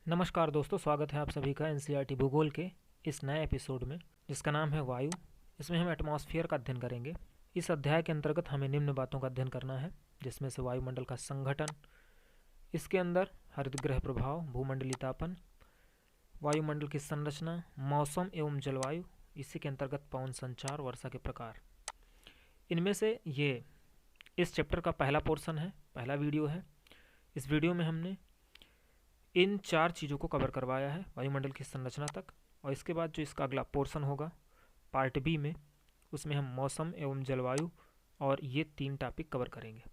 नमस्कार दोस्तों, स्वागत है आप सभी का एनसीईआरटी भूगोल के इस नए एपिसोड में, जिसका नाम है वायु। इसमें हम एटमॉस्फेयर का अध्ययन करेंगे। इस अध्याय के अंतर्गत हमें निम्न बातों का अध्ययन करना है, जिसमें से वायुमंडल का संगठन, इसके अंदर हरित गृह प्रभाव, भूमंडलीय तापन, वायुमंडल की संरचना, मौसम एवं जलवायु, इसी के अंतर्गत पवन संचार, वर्षा के प्रकार। इनमें से ये इस चैप्टर का पहला पोर्शन है, पहला वीडियो है। इस वीडियो में हमने इन 4 चीज़ों को कवर करवाया है, वायुमंडल की संरचना तक। और इसके बाद जो इसका अगला पोर्शन होगा पार्ट बी में, उसमें हम मौसम एवं जलवायु और ये 3 टॉपिक कवर करेंगे।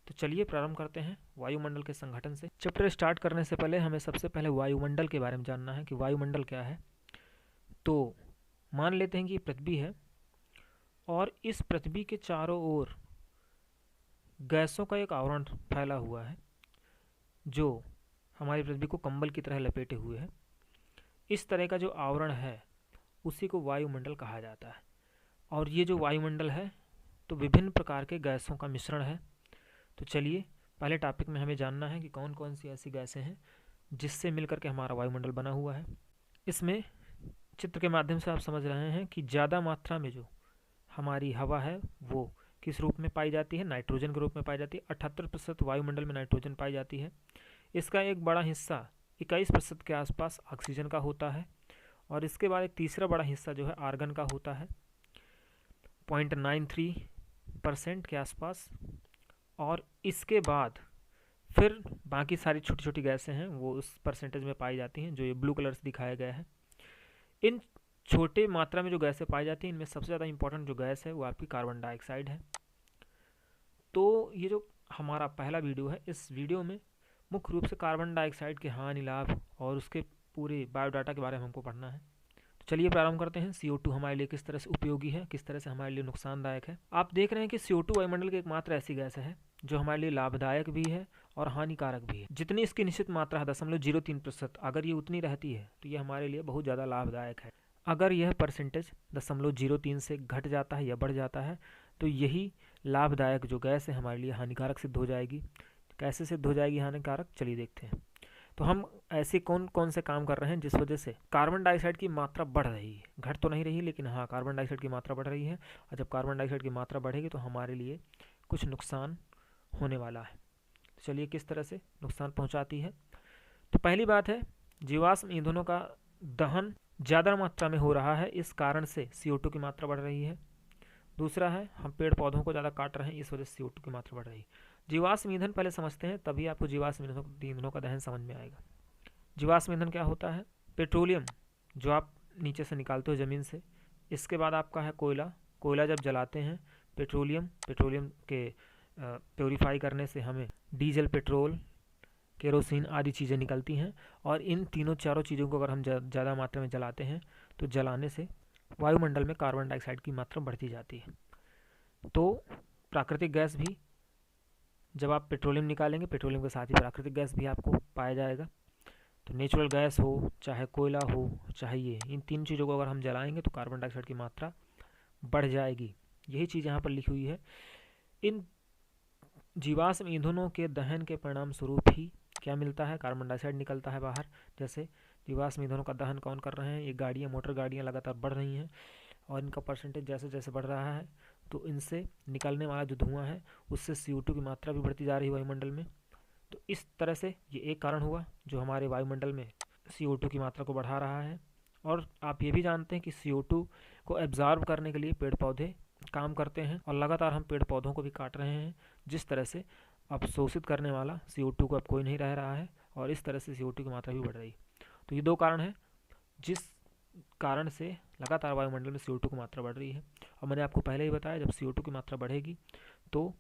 तो चलिए प्रारंभ करते हैं वायुमंडल के संगठन से। चैप्टर स्टार्ट करने से पहले हमें सबसे पहले वायुमंडल के बारे में जानना है कि वायुमंडल क्या है। तो मान लेते हैं कि ये पृथ्वी है और इस पृथ्वी के चारों ओर गैसों का एक आवरण फैला हुआ है, जो हमारी पृथ्वी को कंबल की तरह लपेटे हुए है। इस तरह का जो आवरण है उसी को वायुमंडल कहा जाता है। और ये जो वायुमंडल है तो विभिन्न प्रकार के गैसों का मिश्रण है। तो चलिए पहले टॉपिक में हमें जानना है कि कौन कौन सी ऐसी गैसें हैं जिससे मिलकर के हमारा वायुमंडल बना हुआ है। इसमें चित्र के माध्यम से आप समझ रहे हैं कि ज़्यादा मात्रा में जो हमारी हवा है वो किस रूप में पाई जाती है, नाइट्रोजन के रूप में पाई जाती है। 78% वायुमंडल में नाइट्रोजन पाई जाती है। इसका एक बड़ा हिस्सा 21% के आसपास ऑक्सीजन का होता है। और इसके बाद एक तीसरा बड़ा हिस्सा जो है आर्गन का होता है, 0.93% के आसपास। और इसके बाद फिर बाकी सारी छोटी छोटी गैसें हैं वो उस परसेंटेज में पाई जाती हैं, जो ये ब्लू कलर से दिखाया गया है। इन छोटे मात्रा में जो गैसें पाई जाती हैं, इनमें सबसे ज़्यादा इंपॉर्टेंट जो गैस है वो आपकी कार्बन डाइऑक्साइड है। तो ये जो हमारा पहला वीडियो है, इस वीडियो में मुख्य रूप से कार्बन डाइऑक्साइड के हानि लाभ और उसके पूरे बायोडाटा के बारे में हमको पढ़ना है। तो चलिए प्रारंभ करते हैं। CO2 हमारे लिए किस तरह से उपयोगी है, किस तरह से हमारे लिए नुकसानदायक है। आप देख रहे हैं कि CO2 वायुमंडल की एकमात्र ऐसी गैस है जो हमारे लिए लाभदायक भी है और हानिकारक भी है। जितनी इसकी निश्चित मात्रा है 0.03%, अगर ये उतनी रहती है तो ये हमारे लिए बहुत ज़्यादा लाभदायक है। अगर यह परसेंटेज 0.03 से घट जाता है या बढ़ जाता है तो यही लाभदायक जो गैस है हमारे लिए हानिकारक सिद्ध हो जाएगी। कैसे सिद्ध हो जाएगी हानिकारक, चलिए देखते हैं। तो हम ऐसे कौन कौन से काम कर रहे हैं जिस वजह से कार्बन डाइऑक्साइड की मात्रा बढ़ रही है, घट तो नहीं रही लेकिन हाँ कार्बन डाइऑक्साइड की मात्रा बढ़ रही है। और जब कार्बन डाइऑक्साइड की मात्रा बढ़ेगी तो हमारे लिए कुछ नुकसान होने वाला है। तो चलिए किस तरह से नुकसान पहुंचाती है। तो पहली बात है, जीवाश्म ईंधनों का दहन ज़्यादा मात्रा में हो रहा है, इस कारण से CO2 की मात्रा बढ़ रही है। दूसरा है, हम पेड़ पौधों को ज़्यादा काट रहे हैं, इस वजह से CO2 की मात्रा बढ़ रही है। जीवाश्म ईंधन पहले समझते हैं, तभी आपको जीवाश्म ईंधनों का दहन समझ में आएगा। जीवाश्म ईंधन क्या होता है? पेट्रोलियम जो आप नीचे से निकालते हो ज़मीन से। इसके बाद आपका है कोयला। कोयला जब जलाते हैं, पेट्रोलियम के प्योरीफाई करने से हमें डीजल, पेट्रोल, केरोसिन आदि चीज़ें निकलती हैं। और इन तीनों चारों चीज़ों को अगर हम ज़्यादा मात्रा में जलाते हैं तो जलाने से वायुमंडल में कार्बन डाइऑक्साइड की मात्रा बढ़ती जाती है। तो प्राकृतिक गैस भी, जब आप पेट्रोलियम निकालेंगे, पेट्रोलियम के साथ ही प्राकृतिक गैस भी आपको पाया जाएगा। तो नेचुरल गैस हो, चाहे कोयला हो, चाहे ये, इन 3 चीज़ों को अगर हम जलाएंगे तो कार्बन डाइऑक्साइड की मात्रा बढ़ जाएगी। यही चीज़ यहाँ पर लिखी हुई है। इन जीवाश्म ईंधनों के दहन के परिणाम स्वरूप ही क्या मिलता है? कार्बन डाइऑक्साइड निकलता है बाहर। जैसे जीवाश्म ईंधनों का दहन कौन कर रहे हैं? ये गाड़ियाँ, मोटर गाड़ियाँ लगातार बढ़ रही हैं और इनका परसेंटेज जैसे जैसे बढ़ रहा है तो इनसे निकलने वाला जो धुआं है उससे CO2 की मात्रा भी बढ़ती जा रही है वायुमंडल में। तो इस तरह से ये एक कारण हुआ जो हमारे वायुमंडल में CO2 की मात्रा को बढ़ा रहा है। और आप ये भी जानते हैं कि CO2 को एब्जॉर्ब करने के लिए पेड़ पौधे काम करते हैं और लगातार हम पेड़ पौधों को भी काट रहे हैं, जिस तरह से अब शोषित करने वाला CO2 को अब कोई नहीं रह रहा है और इस तरह से CO2 की मात्रा भी बढ़ रही है। तो ये 2 कारण हैं जिस कारण से लगातार वायुमंडल में CO2 की मात्रा बढ़ रही है। और मैंने आपको पहले ही बताया, जब CO2 की मात्रा बढ़ेगी तो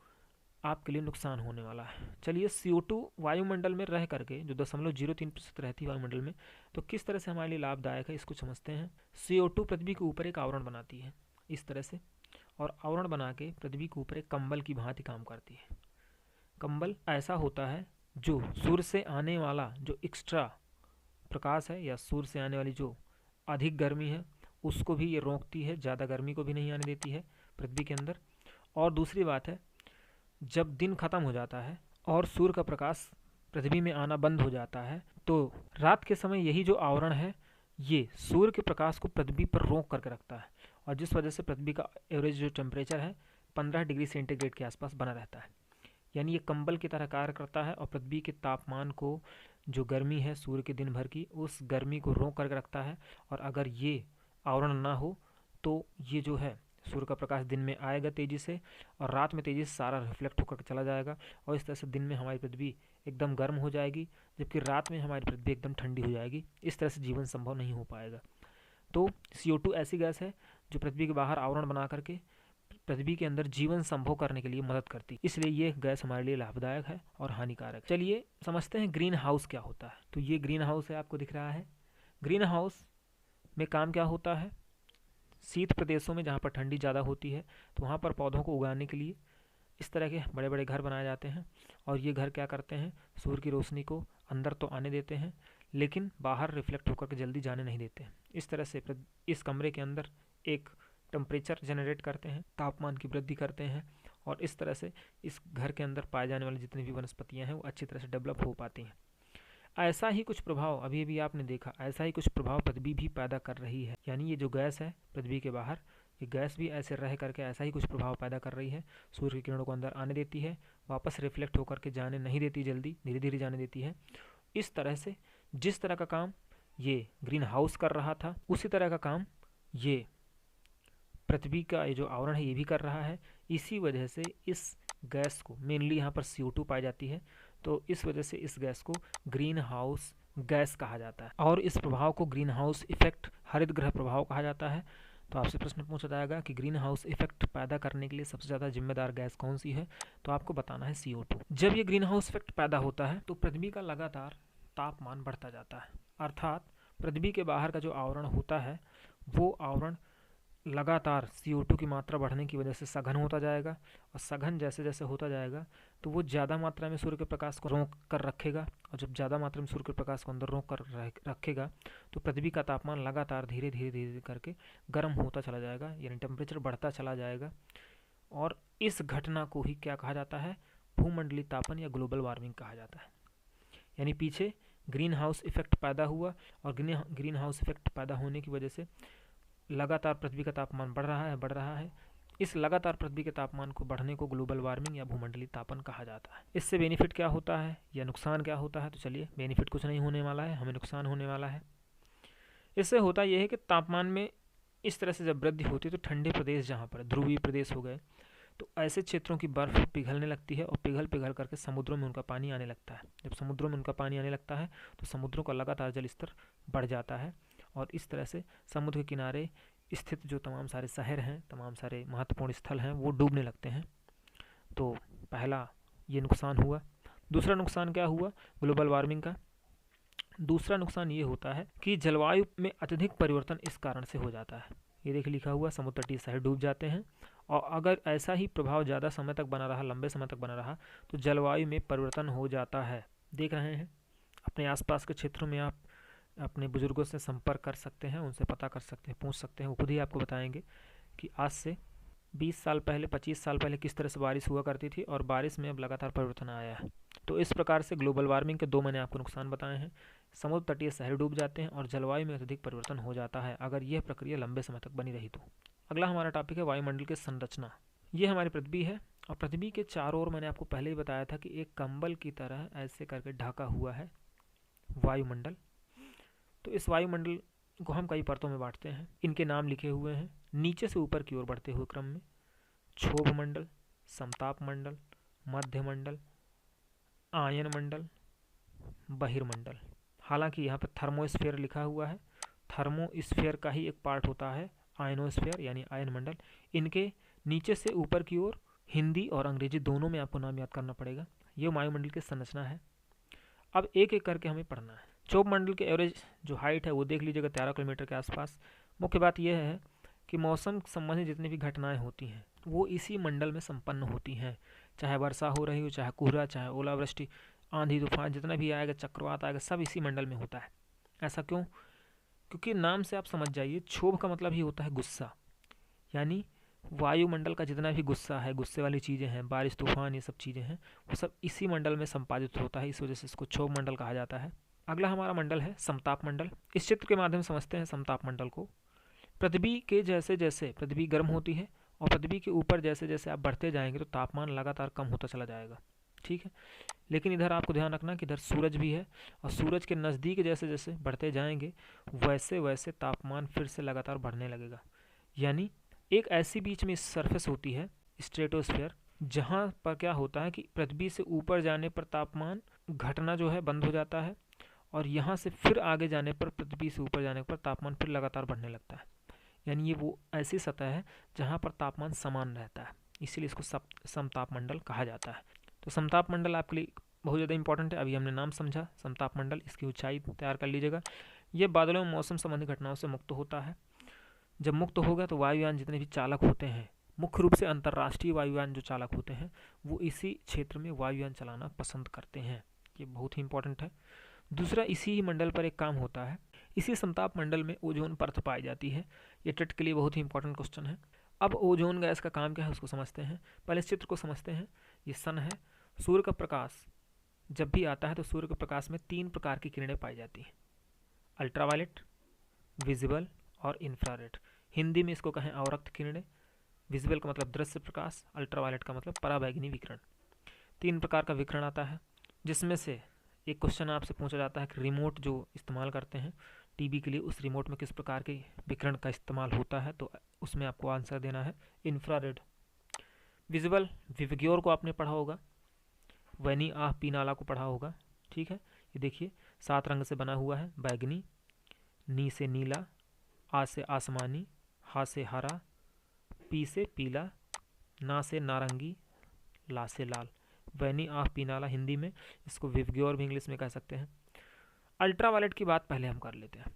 आपके लिए नुकसान होने वाला है। चलिए CO2 वायुमंडल में रह करके जो 0.03% रहती है वायुमंडल में, तो किस तरह से हमारे लिए लाभदायक है इसको समझते हैं। CO2 पृथ्वी के ऊपर एक आवरण बनाती है इस तरह से, और आवरण बना के पृथ्वी के ऊपर एक कंबल की भांति काम करती है। कंबल ऐसा होता है जो सूर्य से आने वाला जो एक्स्ट्रा प्रकाश है या सूर्य से आने वाली जो अधिक गर्मी है उसको भी ये रोकती है, ज़्यादा गर्मी को भी नहीं आने देती है पृथ्वी के अंदर। और दूसरी बात है, जब दिन ख़त्म हो जाता है और सूर्य का प्रकाश पृथ्वी में आना बंद हो जाता है, तो रात के समय यही जो आवरण है ये सूर्य के प्रकाश को पृथ्वी पर रोक करके रखता है, और जिस वजह से पृथ्वी का एवरेज जो टेम्परेचर है 15 डिग्री सेंटीग्रेड के आसपास बना रहता है। यानी ये कंबल की तरह कार्य करता है और पृथ्वी के तापमान को, जो गर्मी है सूर्य के दिन भर की, उस गर्मी को रोक करके रखता है। और अगर ये आवरण ना हो तो ये जो है सूर्य का प्रकाश दिन में आएगा तेज़ी से, और रात में तेज़ी से सारा रिफ्लेक्ट होकर चला जाएगा, और इस तरह से दिन में हमारी पृथ्वी एकदम गर्म हो जाएगी, जबकि रात में हमारी पृथ्वी एकदम ठंडी हो जाएगी। इस तरह से जीवन संभव नहीं हो पाएगा। तो CO2 ऐसी गैस है जो पृथ्वी के बाहर आवरण बना करके पृथ्वी के अंदर जीवन संभव करने के लिए मदद करती है, इसलिए ये गैस हमारे लिए लाभदायक है और हानिकारक। चलिए समझते हैं ग्रीन हाउस क्या होता है। तो ये ग्रीन हाउस है, आपको दिख रहा है। ग्रीन हाउस में काम क्या होता है, शीत प्रदेशों में जहाँ पर ठंडी ज़्यादा होती है तो वहाँ पर पौधों को उगाने के लिए इस तरह के बड़े बड़े घर बनाए जाते हैं, और ये घर क्या करते हैं, सूर्य की रोशनी को अंदर तो आने देते हैं लेकिन बाहर रिफ्लेक्ट होकर के जल्दी जाने नहीं देते हैं। इस तरह से इस कमरे के अंदर एक टेम्परेचर जनरेट करते हैं, तापमान की वृद्धि करते हैं, और इस तरह से इस घर के अंदर पाए जाने वाली जितनी भी वनस्पतियां हैं वो अच्छी तरह से डेवलप हो पाती हैं। ऐसा ही कुछ प्रभाव अभी अभी आपने देखा, ऐसा ही कुछ प्रभाव पृथ्वी भी पैदा कर रही है। यानी ये जो गैस है पृथ्वी के बाहर, ये गैस भी ऐसे रह करके ऐसा ही कुछ प्रभाव पैदा कर रही है। सूर्य की किरणों को अंदर आने देती है, वापस रिफ्लेक्ट होकर के जाने नहीं देती, जल्दी धीरे धीरे जाने देती है। इस तरह से जिस तरह का काम ये ग्रीन हाउस कर रहा था, उसी तरह का काम ये पृथ्वी का ये जो आवरण है ये भी कर रहा है। इसी वजह से इस गैस को, मेनली यहाँ पर CO2 पाई जाती है, तो इस वजह से इस गैस को ग्रीन हाउस गैस कहा जाता है, और इस प्रभाव को ग्रीन हाउस इफेक्ट, हरित ग्रह प्रभाव कहा जाता है। तो आपसे प्रश्न पूछा जाएगा कि ग्रीन हाउस इफेक्ट पैदा करने के लिए सबसे ज़्यादा जिम्मेदार गैस कौन सी है, तो आपको बताना है CO2। जब ये ग्रीन हाउस इफेक्ट पैदा होता है तो पृथ्वी का लगातार तापमान बढ़ता जाता है, अर्थात पृथ्वी के बाहर का जो आवरण होता है वो आवरण लगातार CO2 की मात्रा बढ़ने की वजह से सघन होता जाएगा, और सघन जैसे जैसे होता जाएगा तो वो ज़्यादा मात्रा में सूर्य के प्रकाश को रोक कर रखेगा, और जब ज़्यादा मात्रा में सूर्य के प्रकाश को अंदर रोक कर रखेगा तो पृथ्वी का तापमान लगातार धीरे धीरे धीरे करके गर्म होता चला जाएगा, यानी टेम्परेचर बढ़ता चला जाएगा। और इस घटना को ही क्या कहा जाता है, भूमंडलीय तापन या ग्लोबल वार्मिंग कहा जाता है। यानी पीछे ग्रीन हाउस इफेक्ट पैदा हुआ, और ग्रीन हाउस इफेक्ट पैदा होने की वजह से लगातार पृथ्वी का तापमान बढ़ रहा है। इस लगातार पृथ्वी के तापमान को बढ़ने को ग्लोबल वार्मिंग या भूमंडलीय तापन कहा जाता है। इससे बेनिफिट क्या होता है या नुकसान क्या होता है, तो चलिए, बेनिफिट कुछ नहीं होने वाला है, हमें नुकसान होने वाला है। इससे होता यह है कि तापमान में इस तरह से जब वृद्धि होती है तो ठंडे प्रदेश, जहाँ पर ध्रुवीय प्रदेश हो गए, तो ऐसे क्षेत्रों की बर्फ पिघलने लगती है, और पिघल पिघल करके समुद्रों में उनका पानी आने लगता है। जब समुद्रों में उनका पानी आने लगता है तो समुद्रों का लगातार जल स्तर बढ़ जाता है, और इस तरह से समुद्र के किनारे स्थित जो तमाम सारे शहर हैं, तमाम सारे महत्वपूर्ण स्थल हैं, वो डूबने लगते हैं। तो पहला ये नुकसान हुआ। दूसरा नुकसान क्या हुआ ग्लोबल वार्मिंग का? दूसरा नुकसान ये होता है कि जलवायु में अत्यधिक परिवर्तन इस कारण से हो जाता है। ये देख लिखा हुआ, समुद्र तटीय शहर डूब जाते हैं, और अगर ऐसा ही प्रभाव ज़्यादा समय तक बना रहा, लंबे समय तक बना रहा, तो जलवायु में परिवर्तन हो जाता है। देख रहे हैं, अपने आसपास के क्षेत्रों में आप अपने बुजुर्गों से संपर्क कर सकते हैं, उनसे पता कर सकते हैं, पूछ सकते हैं, वो खुद ही आपको बताएंगे कि आज से 20 साल पहले, 25 साल पहले किस तरह से बारिश हुआ करती थी, और बारिश में अब लगातार परिवर्तन आया है। तो इस प्रकार से ग्लोबल वार्मिंग के दो मैंने आपको नुकसान बताए हैं। समुद्र तटीय शहर डूब जाते हैं, और जलवायु में अत्यधिक परिवर्तन हो जाता है अगर यह प्रक्रिया लंबे समय तक बनी रही तो। अगला हमारा टॉपिक है वायुमंडल की संरचना। ये हमारी पृथ्वी है, और पृथ्वी के चारों ओर मैंने आपको पहले ही बताया था कि एक कंबल की तरह ऐसे करके ढका हुआ है वायुमंडल। तो इस वायुमंडल को हम कई परतों में बांटते हैं। इनके नाम लिखे हुए हैं नीचे से ऊपर की ओर बढ़ते हुए क्रम में: क्षोभ मंडल, समताप मंडल, मध्य मंडल, आयन मंडल, बहिर्मंडल। हालांकि यहाँ पर थर्मोस्फीयर लिखा हुआ है, थर्मोस्फीयर का ही एक पार्ट होता है आयनोस्फीयर यानी आयन मंडल। इनके नीचे से ऊपर की ओर हिंदी और अंग्रेजी दोनों में आपको नाम याद करना पड़ेगा। ये वायुमंडल की संरचना है। अब एक एक करके हमें पढ़ना है। क्षोभ मंडल के एवरेज जो हाइट है वो देख लीजिएगा 13 किलोमीटर के आसपास। मुख्य बात यह है कि मौसम संबंधी जितनी भी घटनाएं होती हैं वो इसी मंडल में संपन्न होती हैं, चाहे वर्षा हो रही हो, चाहे कोहरा, चाहे ओलावृष्टि, आंधी तूफान, जितना भी आएगा, चक्रवात आएगा, सब इसी मंडल में होता है। ऐसा क्यों? क्योंकि नाम से आप समझ जाइए, क्षोभ का मतलब ही होता है गुस्सा, यानी वायुमंडल का जितना भी गुस्सा है, गुस्से वाली चीज़ें हैं, बारिश तूफान, ये सब चीज़ें हैं, वो सब इसी मंडल में संपादित होता है। इस वजह से इसको क्षोभ मंडल कहा जाता है। अगला हमारा मंडल है समताप मंडल। इस चित्र के माध्यम से समझते हैं समताप मंडल को। पृथ्वी के जैसे जैसे पृथ्वी गर्म होती है और पृथ्वी के ऊपर जैसे जैसे आप बढ़ते जाएंगे तो तापमान लगातार कम होता चला जाएगा, ठीक है। लेकिन इधर आपको ध्यान रखना कि इधर सूरज भी है और सूरज के नज़दीक जैसे जैसे बढ़ते जाएंगे वैसे वैसे तापमान फिर से लगातार बढ़ने लगेगा। यानी एक ऐसी बीच में सरफेस होती है स्ट्रेटोस्फेयर, जहाँ पर क्या होता है कि पृथ्वी से ऊपर जाने पर तापमान घटना जो है बंद हो जाता है और यहाँ से फिर आगे जाने पर, पृथ्वी से ऊपर जाने पर तापमान फिर लगातार बढ़ने लगता है। यानी ये वो ऐसी सतह है जहाँ पर तापमान समान रहता है, इसीलिए इसको समताप मंडल कहा जाता है। तो समताप मंडल आपके लिए बहुत ज़्यादा इंपॉर्टेंट है। अभी हमने नाम समझा समताप मंडल, इसकी ऊंचाई तैयार कर लीजिएगा। ये बादलों में मौसम संबंधी घटनाओं से मुक्त होता है। जब मुक्त होगा तो वायुयान जितने भी चालक होते हैं, मुख्य रूप से अंतर्राष्ट्रीय वायुयान जो चालक होते हैं, वो इसी क्षेत्र में वायुयान चलाना पसंद करते हैं। ये बहुत ही इंपॉर्टेंट है। दूसरा, इसी ही मंडल पर एक काम होता है, इसी समताप मंडल में ओजोन परत पाई जाती है। ये टेट के लिए बहुत ही इंपॉर्टेंट क्वेश्चन है। अब ओजोन गैस का काम क्या है उसको समझते हैं। पहले इस चित्र को समझते हैं। ये सन है। सूर्य का प्रकाश जब भी आता है तो सूर्य के प्रकाश में 3 प्रकार की किरणें पाई जाती हैं, अल्ट्रावायलेट, विजिबल और इंफ्रारेड। हिंदी में इसको कहें अवरक्त किरणें। विजिबल का मतलब दृश्य प्रकाश, अल्ट्रावायलेट का मतलब पराबैंगनी विकिरण। 3 प्रकार का विकिरण आता है, जिसमें से एक क्वेश्चन आपसे पूछा जाता है कि रिमोट जो इस्तेमाल करते हैं टीवी के लिए, उस रिमोट में किस प्रकार के विकिरण का इस्तेमाल होता है, तो उसमें आपको आंसर देना है इंफ्रारेड। विजिबल, विवग्योर को आपने पढ़ा होगा, वैनी आह पीनाला को पढ़ा होगा, ठीक है। ये देखिए 7 रंग से बना हुआ है, बैगनी, नी से नीला, आ से आसमानी, हा से हरा, पी से पीला, ना से नारंगी, ला से लाल। वैनी आह पीनाला हिंदी में, इसको विवग्योर भी इंग्लिश में कह सकते हैं। अल्ट्रावायलेट की बात पहले हम कर लेते हैं।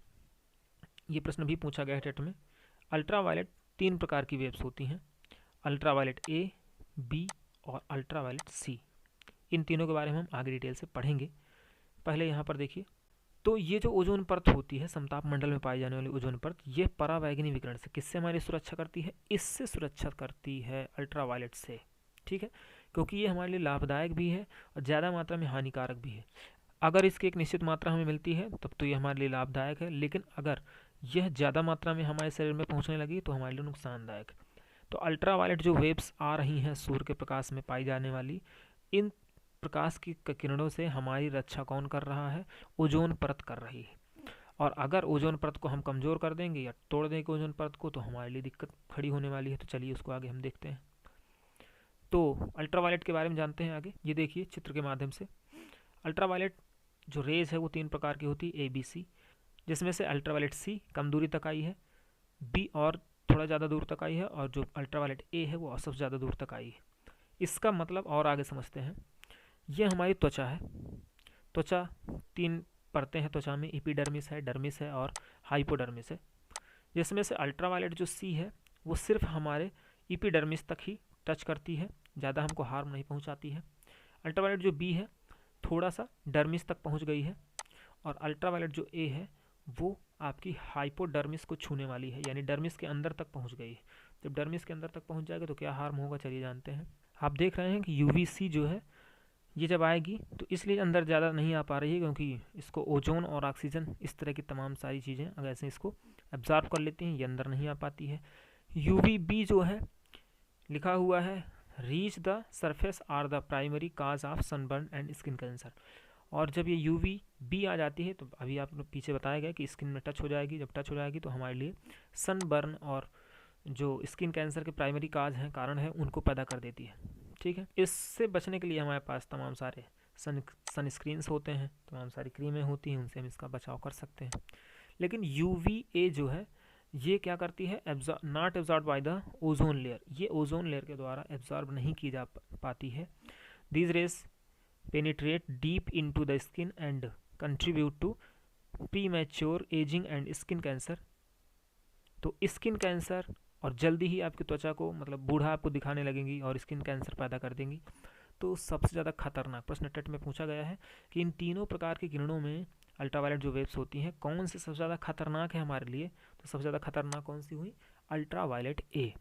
ये प्रश्न भी पूछा गया है टेट में। अल्ट्रावायलेट 3 प्रकार की वेव्स होती हैं, अल्ट्रावायलेट ए, बी और अल्ट्रावायलेट सी। इन तीनों के बारे में हम आगे डिटेल से पढ़ेंगे। पहले यहाँ पर देखिए, तो ये जो ओजोन परत होती है, समताप मंडल में पाई जाने वाली ओजोन परत, ये पराबैंगनी विकिरण से किससे हमारी सुरक्षा करती है? इससे सुरक्षा करती है, अल्ट्रावायलेट से, ठीक है। क्योंकि ये हमारे लिए लाभदायक भी है और ज़्यादा मात्रा में हानिकारक भी है। अगर इसकी एक निश्चित मात्रा हमें मिलती है तब तो ये हमारे लिए लाभदायक है, लेकिन अगर यह ज़्यादा मात्रा में हमारे शरीर में पहुँचने लगी तो हमारे लिए नुकसानदायक। तो अल्ट्रावायलेट जो वेव्स आ रही हैं सूर्य के प्रकाश में पाई जाने वाली, इन प्रकाश की किरणों से हमारी रक्षा कौन कर रहा है? ओजोन परत कर रही है। और अगर ओजोन परत को हम कमज़ोर कर देंगे या तोड़ देंगे ओजोन परत को, तो हमारे लिए दिक्कत खड़ी होने वाली है। तो चलिए उसको आगे हम देखते हैं। तो अल्ट्रावायलेट के बारे में जानते हैं आगे। ये देखिए चित्र के माध्यम से, अल्ट्रावायलेट जो रेज है वो 3 प्रकार की होती है, ए बी सी, जिसमें से अल्ट्रावायलेट सी कम दूरी तक आई है, बी और थोड़ा ज़्यादा दूर तक आई है, और जो अल्ट्रावायलेट ए है वो सबसे ज़्यादा दूर तक आई है। इसका मतलब और आगे समझते हैं। ये हमारी त्वचा है। त्वचा 3 परतें हैं त्वचा में, एपिडर्मिस है, डर्मिस है और हाइपोडर्मिस है, जिसमें से अल्ट्रावायलेट जो सी है वो सिर्फ हमारे एपिडर्मिस तक ही टच करती है, ज़्यादा हमको हार्म नहीं पहुंचाती है। अल्ट्रावायलेट जो बी है थोड़ा सा डर्मिस तक पहुंच गई है, और अल्ट्रावायलेट जो ए है वो आपकी हाइपोडर्मिस को छूने वाली है, यानी डर्मिस के अंदर तक पहुंच गई है। जब डर्मिस के अंदर तक पहुंच जाएगा तो क्या हार्म होगा, चलिए जानते हैं। आप देख रहे हैं कि यूवीसी जो है ये जब आएगी तो इसलिए अंदर ज़्यादा नहीं आ पा रही है, क्योंकि इसको ओजोन और ऑक्सीजन इस तरह की तमाम सारी चीज़ें अगर ऐसे इसको एब्जॉर्ब कर लेती हैं, ये अंदर नहीं आ पाती है। यूवीबी जो है लिखा हुआ है, reach the surface are the primary cause of sunburn and skin cancer. और जब ये यूवीबी आ जाती है तो अभी आप पीछे बताया गया कि स्किन में टच हो जाएगी, जब टच हो जाएगी तो हमारे लिए सनबर्न और जो स्किन कैंसर के प्राइमरी काज हैं, कारण है, उनको पैदा कर देती है, ठीक है। इससे बचने के लिए हमारे पास तमाम सारे सनस्क्रीन्स होते हैं, तमाम सारी क्रीमें होती हैं, उनसे हम इसका बचाव कर सकते हैं। लेकिन यूवीए जो है ये क्या करती है? Not absorb by the ozone layer, ये ओजोन लेयर के द्वारा एब्जॉर्ब नहीं की जा पाती है। These rays penetrate deep into the skin and contribute to premature ageing and skin cancer. तो स्किन कैंसर और जल्दी ही आपकी त्वचा को, मतलब बूढ़ा आपको दिखाने लगेंगी और स्किन कैंसर पैदा कर देंगी। तो सबसे ज़्यादा खतरनाक प्रश्न टेट में पूछा गया है कि इन तीनों प्रकार की किरणों में अल्ट्रावायलेट जो वेव्स होती हैं, कौन सी सबसे ज़्यादा खतरनाक है हमारे लिए? तो सबसे ज़्यादा खतरनाक कौन सी हुई? अल्ट्रावायलेट ए।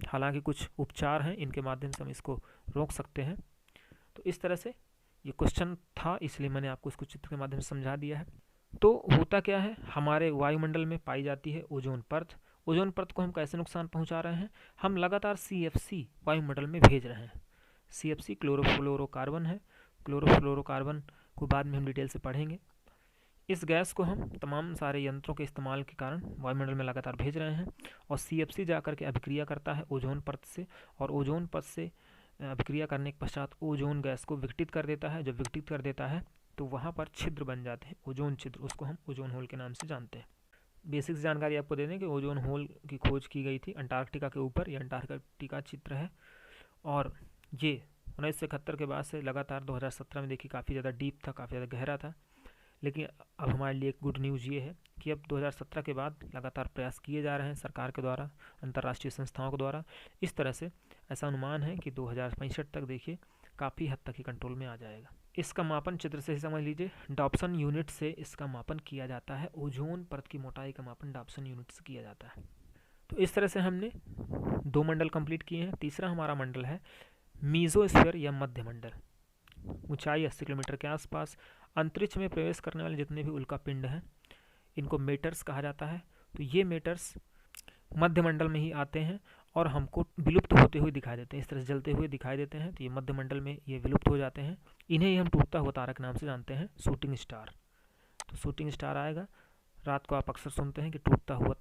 हालांकि कुछ उपचार हैं, इनके माध्यम से हम इसको रोक सकते हैं। तो इस तरह से ये क्वेश्चन था, इसलिए मैंने आपको इसको चित्र के माध्यम से समझा दिया है। तो होता क्या है, हमारे वायुमंडल में पाई जाती है ओजोन परत। ओजोन परत को हम कैसे नुकसान पहुंचा रहे हैं, हम लगातार CFC वायुमंडल में भेज रहे हैं। CFC क्लोरोफ्लोरोकार्बन है। क्लोरोफ्लोरोकार्बन को बाद में हम डिटेल से पढ़ेंगे। इस गैस को हम तमाम सारे यंत्रों के इस्तेमाल के कारण वायुमंडल में लगातार भेज रहे हैं, और CFC जाकर के अभिक्रिया करता है ओजोन परत से, और ओजोन परत से अभिक्रिया करने के पश्चात ओजोन गैस को विघटित कर देता है। जब विघटित कर देता है तो वहाँ पर छिद्र बन जाते हैं, ओजोन छिद्र, उसको हम ओजोन होल के नाम से जानते हैं। बेसिक्स जानकारी आपको दे दें कि ओजोन होल की खोज की गई थी अंटार्कटिका के ऊपर। ये अंटार्कटिका चित्र है, और ये 1971 के बाद से लगातार 2017 में देखिए काफ़ी ज़्यादा डीप था, काफ़ी ज़्यादा गहरा था। लेकिन अब हमारे लिए एक गुड न्यूज़ ये है कि अब 2017 के बाद लगातार प्रयास किए जा रहे हैं सरकार के द्वारा, अंतर्राष्ट्रीय संस्थाओं के द्वारा। इस तरह से ऐसा अनुमान है कि 2065 तक देखिए काफ़ी हद तक ही कंट्रोल में आ जाएगा। इसका मापन चित्र से ही समझ लीजिए, डॉप्सन यूनिट से इसका मापन किया जाता है। ओजोन परत की मोटाई का मापन डॉप्सन यूनिट से किया जाता है। तो इस तरह से हमने 2 मंडल कंप्लीट किए हैं। तीसरा हमारा मंडल है मीजोस्फीयर या मध्य मंडल। ऊंचाई 80 किलोमीटर के आसपास। अंतरिक्ष में प्रवेश करने वाले जितने भी उल्का पिंड हैं, इनको मेटर्स कहा जाता है। तो ये मेटर्स मध्य मंडल में ही आते हैं और हमको विलुप्त होते हुए दिखाई देते हैं, इस तरह से जलते हुए दिखाई देते हैं। तो ये मध्य मंडल में ये विलुप्त हो जाते हैं। इन्हें ही हम टूटता हुआ तारा के नाम से जानते हैं, शूटिंग स्टार। तो शूटिंग स्टार आएगा, रात को आप अक्सर सुनते हैं कि टूटता हुआ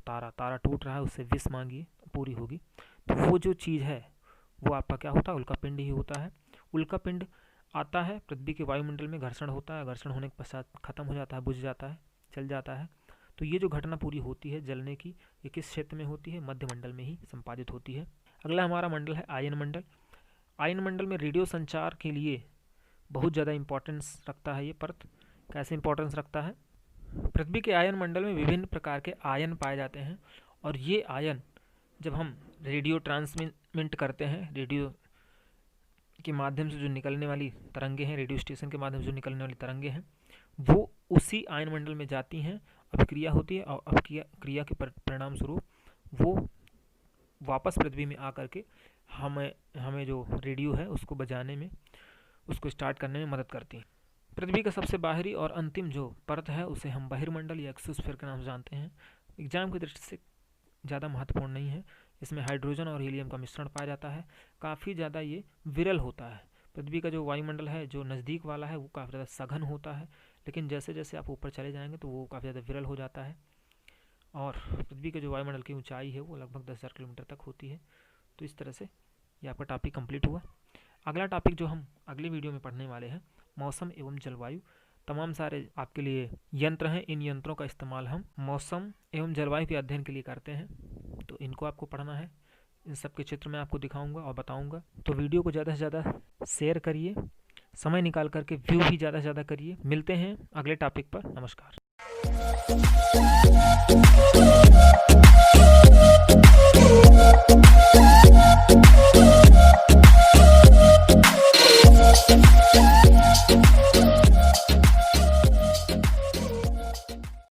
तारा टूट रहा है, उससे विश मांगिए पूरी होगी। तो वो जो चीज़ है वो आपका क्या होता है, उल्का पिंड ही होता है। उल्का पिंड आता है, पृथ्वी के वायुमंडल में घर्षण होता है, घर्षण होने के पश्चात खत्म हो जाता है, बुझ जाता है, जल जाता है। तो ये जो घटना पूरी होती है जलने की, ये किस क्षेत्र में होती है, मध्य मंडल में ही संपादित होती है। अगला हमारा मंडल है आयन मंडल। आयन मंडल में रेडियो संचार के लिए बहुत ज़्यादा इंपॉर्टेंस रखता है ये परत। कैसे इंपॉर्टेंस रखता है, पृथ्वी के आयन मंडल में विभिन्न प्रकार के आयन पाए जाते हैं, और ये आयन जब हम रेडियो ट्रांसमिट करते हैं, रेडियो के माध्यम से जो निकलने वाली तरंगे हैं, रेडियो स्टेशन के माध्यम से जो निकलने वाली तरंगे हैं, वो उसी आयन मंडल में जाती हैं, अभिक्रिया होती है, और अभिक्रिया के परिणाम स्वरूप वो वापस पृथ्वी में आकर के हमें जो रेडियो है उसको बजाने में, उसको स्टार्ट करने में मदद करती है। पृथ्वी का सबसे बाहरी और अंतिम जो परत है उसे हम बहिर्मंडल या एक्सोस्फीयर के नाम से जानते हैं। एग्जाम की दृष्टि से ज़्यादा महत्वपूर्ण नहीं है। इसमें हाइड्रोजन और हीलियम का मिश्रण पाया जाता है। काफ़ी ज़्यादा ये विरल होता है। पृथ्वी का जो वायुमंडल है जो नज़दीक वाला है वो काफ़ी ज़्यादा सघन होता है, लेकिन जैसे जैसे आप ऊपर चले जाएंगे तो वो काफ़ी ज़्यादा विरल हो जाता है। और पृथ्वी के जो वायुमंडल की ऊंचाई है वो लगभग 10,000 किलोमीटर तक होती है। तो इस तरह से ये आपका टॉपिक कंप्लीट हुआ। अगला टॉपिक जो हम अगले वीडियो में पढ़ने वाले हैं, मौसम एवं जलवायु। तमाम सारे आपके लिए यंत्र हैं, इन यंत्रों का इस्तेमाल हम मौसम एवं जलवायु के अध्ययन के लिए करते हैं। तो इनको आपको पढ़ना है, इन सब के चित्र मैं आपको दिखाऊंगा और बताऊंगा। तो वीडियो को ज़्यादा से ज़्यादा शेयर करिए, समय निकाल करके व्यू भी ज़्यादा से ज़्यादा करिए। मिलते हैं अगले टॉपिक पर। नमस्कार।